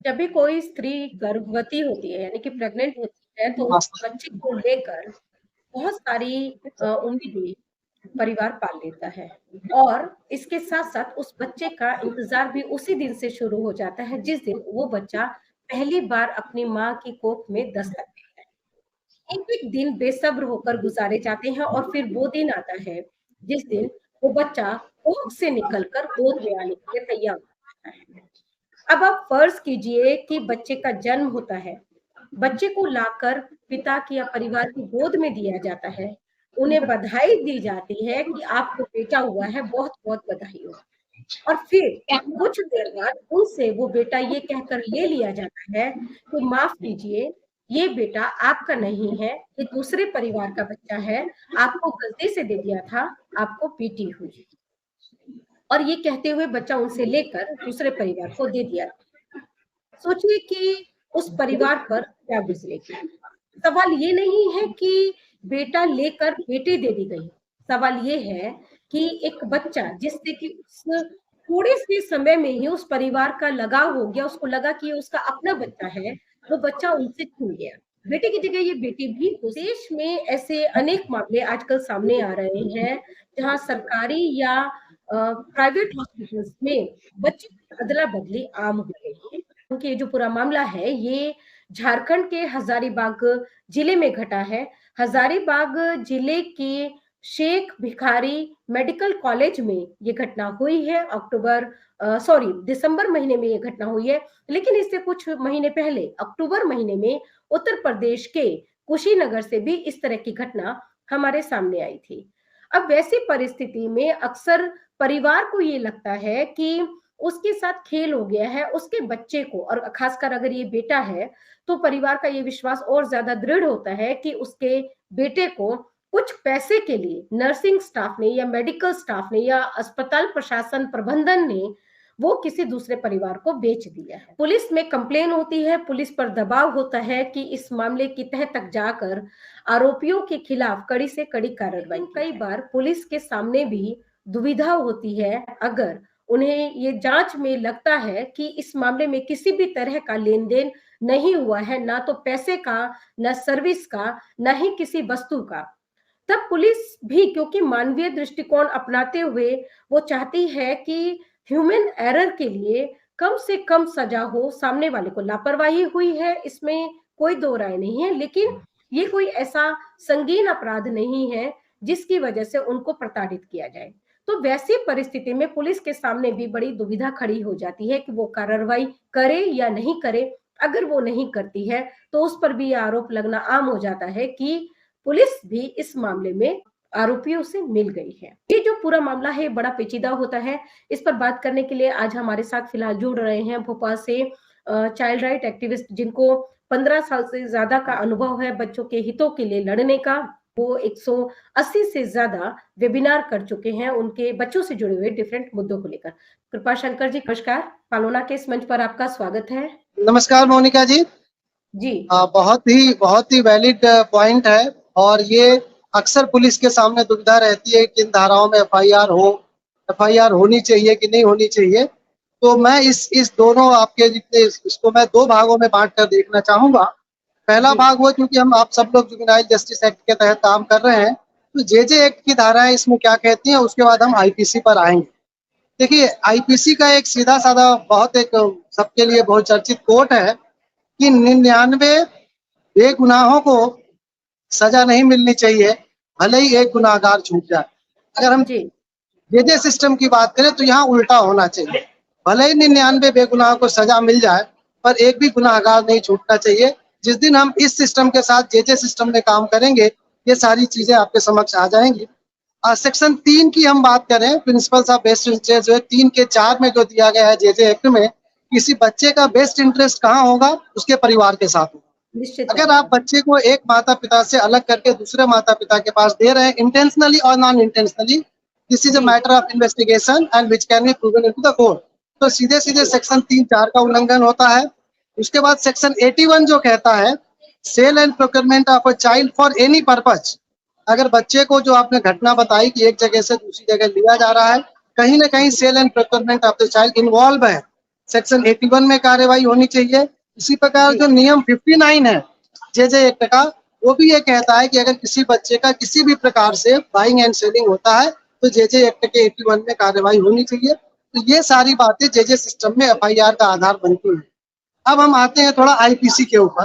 जब भी कोई स्त्री गर्भवती होती है यानी कि प्रेग्नेंट होती है तो उस बच्चे को लेकर बहुत सारी उम्मीदें परिवार पाल लेता है और इसके साथ-साथ उस बच्चे का इंतज़ार भी उसी दिन से शुरू हो जाता है जिस दिन वो बच्चा पहली बार अपनी माँ की कोख में दस्तक देता है। एक-एक दिन बेसब्र होकर गुज़ारे जाते हैं और फिर वो दिन आता है जिस दिन वो बच्चा कोख से निकलकर गोद में आने के लिए तैयार होता है। अब आप फर्ज कीजिए कि बच्चे का जन्म होता है, बच्चे को लाकर पिता की या परिवार की गोद में दिया जाता है, उन्हें बधाई दी जाती है कि आपको बेटा हुआ है, बहुत-बहुत बधाई हो। और फिर कुछ देर बाद उनसे वो बेटा ये कहकर ले लिया जाता है कि माफ़ कीजिए, ये बेटा आपका नहीं है, ये दूसरे परिवार का बच्चा है, आपको गलती से दे दिया था, आपको बेटी हुई। और ये कहते हुए बच्चा उनसे लेकर दूसरे परिवार को दे दिया। सोचिए कि उस परिवार पर क्या गुज़रेगी। सवाल ये नहीं है कि बेटा लेकर बेटी दे दी गई। सवाल ये है कि एक बच्चा जिससे कि उस थोड़े से समय में ही उस परिवार का लगाव हो गया, उसको लगा कि ये उसका अपना बच्चा है, वो बच्चा उनसे छूट गया। बेटे की जगह ये बेटी भी देश में ऐसे अनेक मामले आजकल सामने आ रहे हैं, जहाँ सरकारी या प्राइवेट हॉस्पिटल्स में बच्चे की अदला-बदली आम हो गई है। क्योंकि ये जो पूरा मामला है, ये झारखंड के हज़ारीबाग जिले में घटा है। हज़ारीबाग जिले के शेख भिखारी मेडिकल कॉलेज में ये घटना हुई है। दिसंबर महीने में ये घटना हुई है। लेकिन इससे कुछ महीने पहले अक्टूबर महीने में उत्तर प्रदेश के कुशीनगर से भी इस तरह की घटना हमारे सामने आई थी। अब वैसी परिस्थिति में अक्सर परिवार को ये लगता है कि उसके साथ खेल हो गया है, उसके बच्चे को और खासकर अगर ये बेटा है, तो परिवार का ये विश्वास और ज़्यादा दृढ़ होता है कि उसके बेटे को कुछ पैसे के लिए नर्सिंग स्टाफ ने या मेडिकल स्टाफ ने या अस्पताल प्रशासन प्रबंधन ने वो किसी दूसरे परिवार को बेच दिया है। पुलिस में कंप्लेन होती है, पुलिस पर दबाव होता है कि इस मामले की तह तक जाकर आरोपियों के खिलाफ कड़ी से कड़ी कार्रवाई की। कई बार पुलिस के सामने भी दुविधा होती है अगर उन्हें ये जांच में लगता है कि इस मामले में किसी भी तरह का लेन-देन नहीं हुआ है, ना तो पैसे का, ना सर्विस का, ना ही किसी वस्तु का। तब पुलिस भी क्योंकि मानवीय दृष्टिकोण अपनाते हुए वो चाहती है कि ह्यूमन एरर के लिए कम से कम सजा हो, सामने वाले को लापरवाही हुई है, इसमें कोई दो राय नहीं है, लेकिन ये कोई ऐसा संगीन अपराध नहीं है, जिसकी वजह से उनको प्रताड़ित किया जाए। तो वैसी परिस्थिति में पुलिस के सामने भी बड़ी दुविधा खड़ी हो जाती है कि वो कार्रवाई करे या नहीं करे। अगर वो नहीं करती है, तो उस पर भी ये आरोप लगना आम हो जाता है कि पुलिस भी इस मामले में आरोपियों से मिल गई है। ये जो पूरा मामला है बड़ा पेचीदा होता है। इस पर बात करने के लिए आज हमारे साथ फिलहाल जुड़ रहे हैं भोपाल से चाइल्ड राइट एक्टिविस्ट जिनको 15 साल से ज़्यादा का अनुभव है बच्चों के हितों के लिए लड़ने का। वो 180 से ज़्यादा वेबिनार कर चुके हैं उनके बच्चों से जुड़े हुए डिफरेंट मुद्दों को लेकर। कृपा शंकर जी नमस्कार, पालोना के इस मंच पर आपका स्वागत है। नमस्कार मोनिका जी। जी। बहुत ही वैलिड पॉइंट है और ये अक्सर पुलिस के सामने दुविधा रहती है कि इन धाराओं में एफआईआर होनी चाहिए कि नहीं होनी चाहिए। तो मैं इस दोनों आपके जितने इसको मैं दो भागों में बांट कर देखना चाहूंगा। पहला भाग वो क्योंकि हम आप सब लोग जुवेनाइल जस्टिस एक्ट के तहत काम कर रहे हैं, तो जे एक्ट की धाराएं इसमें क्या कहती हैं, उसके बाद हम आईपीसी पर आएंगे। देखिए, आईपीसी का एक सीधा साधा एक सबके लिए बहुत चर्चित कोट है कि 99 बेगुनाहों को सजा नहीं मिलनी चाहिए, भले ही एक गुनाहगार छूट जाए। अगर हम जे सिस्टम की बात करें तो यहाँ उल्टा होना चाहिए, भले ही 99 बेगुनाहों को सजा मिल जाए पर एक भी गुनाहगार नहीं छूटना चाहिए। जिस दिन हम इस सिस्टम के साथ जे सिस्टम में काम करेंगे, ये सारी चीजें आपके समक्ष आ जाएंगी। सेक्शन 3 की हम बात करें, प्रिंसिपल्स ऑफ बेस्ट इंटरेस्ट, जो 3 के 4 में जो दिया गया है जे एक्ट में, किसी बच्चे का बेस्ट इंटरेस्ट कहाँ होगा, उसके परिवार के साथ होगा। अगर आप बच्चे को एक माता पिता से अलग करके दूसरे माता पिता के पास दे रहे हैं, इंटेंशनली और non intentionally, this is a matter of investigation and which can be proven into the court. तो सीधे सीधे सेक्शन 3(4) का उल्लंघन होता है। उसके बाद सेक्शन 81 जो कहता है sale and procurement of a child for any purpose. अगर बच्चे को, जो आपने घटना बताई कि एक जगह से दूसरी जगह लिया जा रहा है, कहीं ना कहीं sale and procurement of the child involve है, सेक्शन 81 में कार्रवाई होनी चाहिए। इसी प्रकार जो नियम 59 है जे एक्ट का, वो भी ये कहता है कि अगर किसी बच्चे का किसी भी प्रकार से बाइंग एंड सेलिंग होता है तो जे एक्ट के 81 में कार्रवाई होनी चाहिए। तो ये सारी बातें जे सिस्टम में एफआईआर का आधार बनती है। अब हम आते हैं थोड़ा आईपीसी के ऊपर।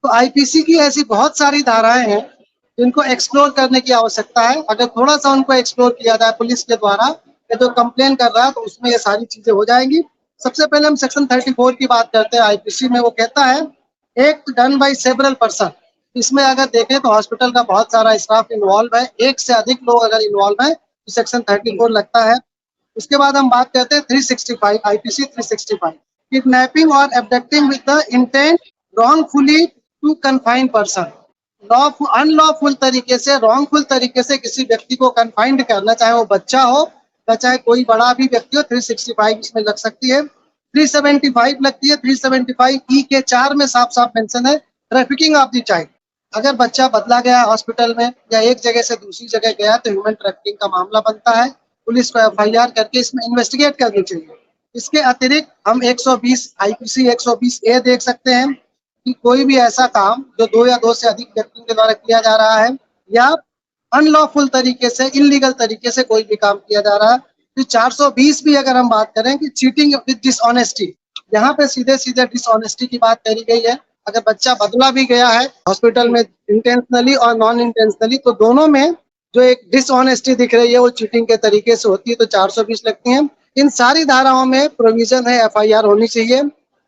तो आईपीसी की ऐसी बहुत सारी धाराएं हैं जिनको एक्सप्लोर करने की आवश्यकता है। अगर थोड़ा सा उनको एक्सप्लोर किया जाए पुलिस के द्वारा, या जो कंप्लेन कर रहा है, तो उसमें ये सारी चीजें हो जाएंगी। सबसे पहले हम सेक्शन 34 की बात करते हैं आईपीसी में। वो कहता है act done by several person. इसमें अगर देखें तो हॉस्पिटल का बहुत सारा स्टाफ इन्वॉल्व है, एक से अधिक लोग अगर इन्वॉल्व है तो सेक्शन 34 लगता है। उसके बाद हम बात करते हैं 365, आईपीसी 365, किडनैपिंग और abducting with the intent wrongfully to confine person. Unlawful तरीके से, रॉन्गफुल तरीके से किसी व्यक्ति को कन्फाइंड करना, चाहे वो बच्चा हो या चाहे कोई बड़ा भी व्यक्ति हो, 365 इसमें लग सकती है। 375 लगती है। 375 ई के 4 में साफ साफ मेंशन है ट्रैफिकिंग ऑफ द चाइल्ड। अगर बच्चा बदला गया हॉस्पिटल में या एक जगह से दूसरी जगह गया तो ह्यूमन ट्रैफिकिंग का मामला बनता है। पुलिस को एफआईआर करके इसमें इन्वेस्टिगेट करनी चाहिए। इसके अतिरिक्त हम 120 आईपीसी 120 ए देख सकते हैं कि कोई भी ऐसा काम जो 2 या 2 से अधिक व्यक्तियों के द्वारा किया जा रहा है या अनलॉफुल तरीके से, इलीगल तरीके से कोई भी काम किया जा रहा है। तो 420 भी अगर हम बात करें कि चीटिंग विद डिसऑनेस्टी, यहाँ पे सीधे सीधे डिसऑनेस्टी की बात करी गई है। अगर बच्चा बदला भी गया है हॉस्पिटल में इंटेंशनली और नॉन इंटेंशनली, तो दोनों में जो एक डिसऑनेस्टी दिख रही है वो चीटिंग के तरीके से होती है, तो 420 लगती है। इन सारी धाराओं में प्रोविजन है एफआईआर होनी चाहिए।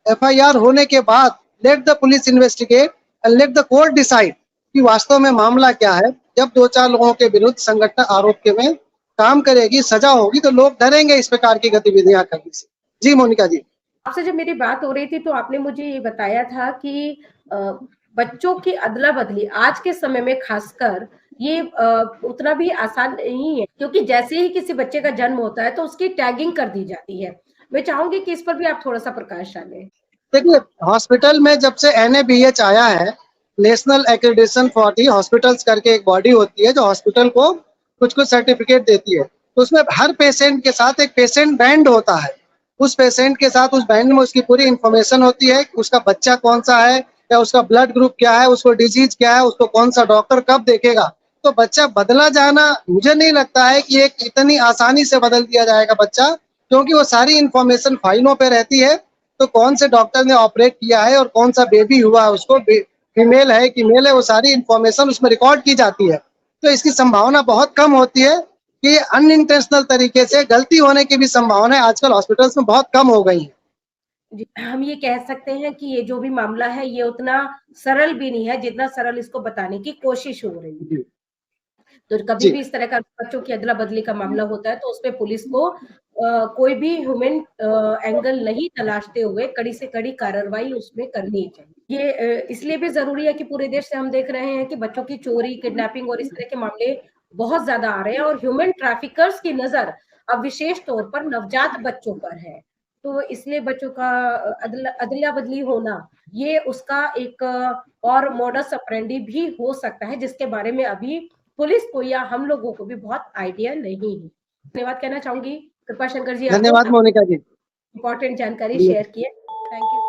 एफआईआर होने के बाद let the police investigate and let the court decide कि वास्तव में मामला क्या है। जब 2-4 लोगों के विरुद्ध संगठन आरोप के में काम करेगी, सजा होगी, तो लोग डरेंगे इस प्रकार की गतिविधियां करने से। जी मोनिका जी। आपसे जब मेरी बात हो रही थी तो आपने मुझे ये बताया था कि बच्चों की अदला बदली आज के समय में खासकर ये उतना भी आसान नहीं है, क्योंकि जैसे ही किसी बच्चे का जन्म होता है तो उसकी टैगिंग कर दी जाती है। मैं चाहूंगी कि इस पर भी आप थोड़ा सा प्रकाश डालें। देखिए, हॉस्पिटल में जब से एनएबीएच आया है, national accreditation for the hospitals करके एक बॉडी होती है जो हॉस्पिटल को कुछ कुछ सर्टिफिकेट देती है। तो उसमें हर पेशेंट के साथ एक पेशेंट बैंड होता है। उस पेशेंट के साथ उस बैंड में उसकी पूरी इंफॉर्मेशन होती है, उसका बच्चा कौन सा है या उसका ब्लड ग्रुप क्या है, उसको डिजीज क्या है, उसको कौन सा डॉक्टर कब देखेगा। तो बच्चा बदला जाना, मुझे नहीं लगता है कि एक इतनी आसानी से बदल दिया जाएगा बच्चा, क्योंकि वो सारी इंफॉर्मेशन फाइलों पे रहती है। तो कौन से डॉक्टर ने ऑपरेट किया है और कौन सा बेबी हुआ है, उसको फीमेल है कि मेल है, वो सारी इंफॉर्मेशन उसमें रिकॉर्ड की जाती है। तो इसकी संभावना बहुत कम होती है कि अनइंटेंशनल तरीके से गलती होने की भी संभावना आजकल हॉस्पिटल्स में बहुत कम हो गई है। हम ये कह सकते हैं कि ये जो भी मामला है ये उतना सरल भी नहीं है जितना सरल इसको बताने की कोशिश हो रही है। तो कभी भी इस तरह का बच्चों की अदला बदली का मामला होता है तो उसमें पुलिस को कोई भी ह्यूमन एंगल नहीं तलाशते हुए कड़ी से कड़ी कार्रवाई उसमें करनी चाहिए। ये इसलिए भी जरूरी है कि पूरे देश से हम देख रहे हैं कि बच्चों की चोरी, किडनैपिंग और इस तरह के मामले बहुत ज्यादा आ रहे हैं और ह्यूमन ट्रैफिकर्स की नजर अब विशेष तौर पर नवजात बच्चों पर है। तो इसलिए बच्चों का अदला बदली होना ये उसका एक और मॉडस ऑपरेंडी भी हो सकता है, जिसके बारे में अभी पुलिस को या हम लोगों को भी बहुत आइडिया नहीं है। धन्यवाद कहना चाहूंगी कृपाशंकर जी, धन्यवाद मोनिका जी, इम्पोर्टेंट जानकारी शेयर की है। Thank you.